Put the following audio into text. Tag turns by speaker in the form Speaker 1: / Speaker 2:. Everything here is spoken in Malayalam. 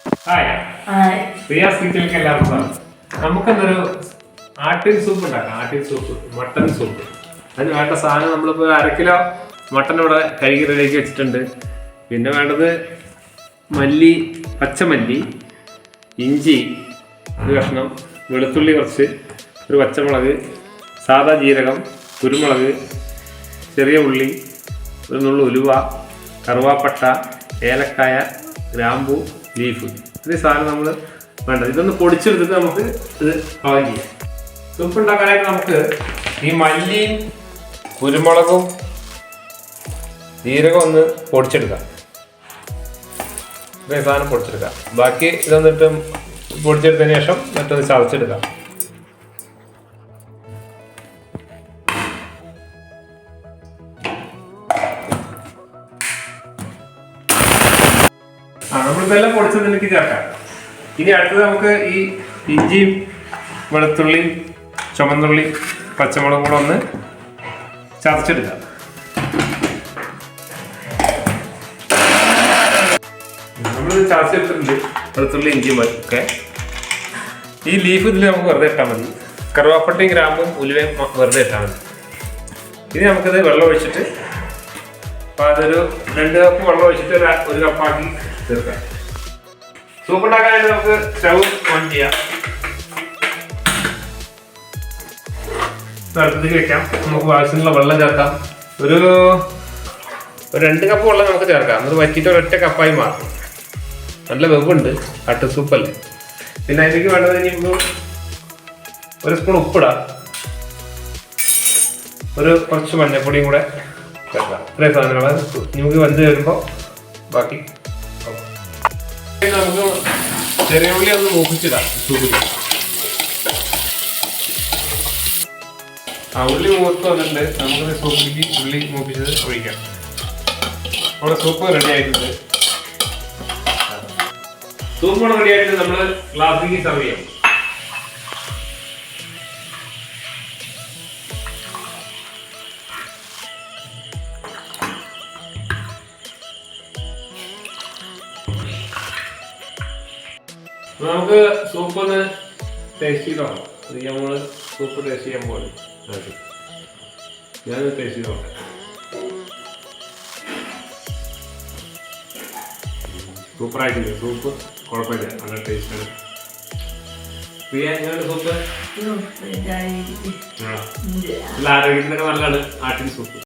Speaker 1: ഹായ് റിയാസ് കിച്ചണിലേക്ക് എല്ലാവർക്കും സ്വാഗതം. നമുക്കെന്നൊരു ആട്ടിൻ സൂപ്പ് ഉണ്ടാക്കാം. ആട്ടിൻ സൂപ്പ്, മട്ടൺ സൂപ്പ്. അതിന് വേണ്ട സാധനം നമ്മളിപ്പോൾ 1/2 കിലോ മട്ടൺ ഇവിടെ കഴുകി റെഡിയാക്കി വെച്ചിട്ടുണ്ട്. പിന്നെ വേണ്ടത് മല്ലി, പച്ചമല്ലി, ഇഞ്ചി ഒരു കഷ്ണം, വെളുത്തുള്ളി കുറച്ച്, ഒരു പച്ചമുളക്, സാദാ ജീരകം, കുരുമുളക്, ചെറിയ ഉള്ളി, ഒരു നുള്ളു ഉലുവ, കറുവാപ്പട്ട, ഏലക്കായ, ഗ്രാമ്പു, ലീഫ്. ഇതേ സാധനം നമ്മൾ വേണ്ടത്. ഇതൊന്ന് പൊടിച്ചെടുത്തിട്ട് നമുക്ക് ഇത് പാകം ചെയ്യാം. സൂപ്പ് ഉണ്ടാക്കാനായിട്ട് നമുക്ക് ഈ മല്ലിയും കുരുമുളകും ജീരകം ഒന്ന് പൊടിച്ചെടുക്കാം. ഇതേ സാധനം പൊടിച്ചെടുക്കാം. ബാക്കി ഇതൊന്നിട്ട് പൊടിച്ചെടുത്തതിന് ശേഷം മറ്റൊന്ന് ചതച്ചെടുക്കാം. നമ്മളിതെല്ലാം പൊടിച്ചത് എനിക്ക് ചേർക്കാം. ഇനി അടുത്തത് നമുക്ക് ഈ ഇഞ്ചിയും വെളുത്തുള്ളിയും ചുമന്നുള്ളി പച്ചമുളകും കൂടെ ഒന്ന് ചതച്ചെടുക്കാം. നമ്മൾ ചതച്ചെടുത്തിട്ടുണ്ട് വെളുത്തുള്ളി ഇഞ്ചിയും ഒക്കെ. ഈ ലീഫ് ഇതിൽ നമുക്ക് വെറുതെ ഇട്ടാൽ മതി. കറുവാപ്പട്ടയും ഗ്രാമ്പും ഉലുവയും വെറുതെ ഇട്ടാൽ മതി. ഇനി നമുക്കിത് വെള്ളം ഒഴിച്ചിട്ട് അപ്പോൾ അതൊരു 2 കപ്പ് വെള്ളം ഒഴിച്ചിട്ട് 1 കപ്പാക്കി ചേർക്കാം. സൂപ്പ് ഉണ്ടാക്കാനായിട്ട് നമുക്ക് സ്റ്റൗ ഓൺ ചെയ്യാം. അടുത്തേക്ക് വെക്കാം. നമുക്ക് ആവശ്യമുള്ള വെള്ളം ചേർക്കാം. ഒരു 2 കപ്പ് വെള്ളം നമുക്ക് ചേർക്കാം. അത് വറ്റിയിട്ട് ഒരൊറ്റ കപ്പായി മാറും. നല്ല വെവുണ്ട്, ആട്ട് സൂപ്പല്ലേ. പിന്നെ അതിലേക്ക് വേണ്ടത് ഇനിയിപ്പോൾ 1 സ്പൂൺ ഉപ്പിടാം, കുറച്ച് മഞ്ഞൾപ്പൊടിയും കൂടെ ചേർക്കാം. ഇത്രയും സാധനങ്ങൾ നമുക്ക് വെന്ത് വരുമ്പോൾ ബാക്കി നമുക്ക് ചെറിയ ഉള്ളി ഒന്ന് മൂപ്പിച്ചിടാം സൂപ്പിൽ. ഉള്ളി മൂത്ത് വന്നിട്ടുണ്ട്. നമുക്ക് സൂപ്പിലേക്ക് ഉള്ളി മൂപ്പിച്ചത് ഒഴിക്കാം. നമ്മുടെ സൂപ്പ് റെഡി ആയിട്ടുണ്ട്. സൂപ്പ് റെഡി ആയിട്ട് നമ്മൾ ഗ്ലാസ്സിലേക്ക് സെർവ് ചെയ്യാം. നമുക്ക് സൂപ്പ് ഒന്ന് ടേസ്റ്റ് ചെയ്ത് നോക്കാം. നമ്മൾ സൂപ്പ് ടേസ്റ്റ് ചെയ്യാൻ പോലെ ഞാൻ ടേസ്റ്റ് ചെയ്ത് നോക്കാം. സൂപ്പറായിട്ടില്ല. സൂപ്പ് കുഴപ്പമില്ല, നല്ല ടേസ്റ്റാണ്. പ്രിയ എങ്ങനെയാണ് സൂപ്പ്? ആരോഗ്യത്തിനൊക്കെ നല്ലതാണ് ആട്ടിൻ സൂപ്പ്.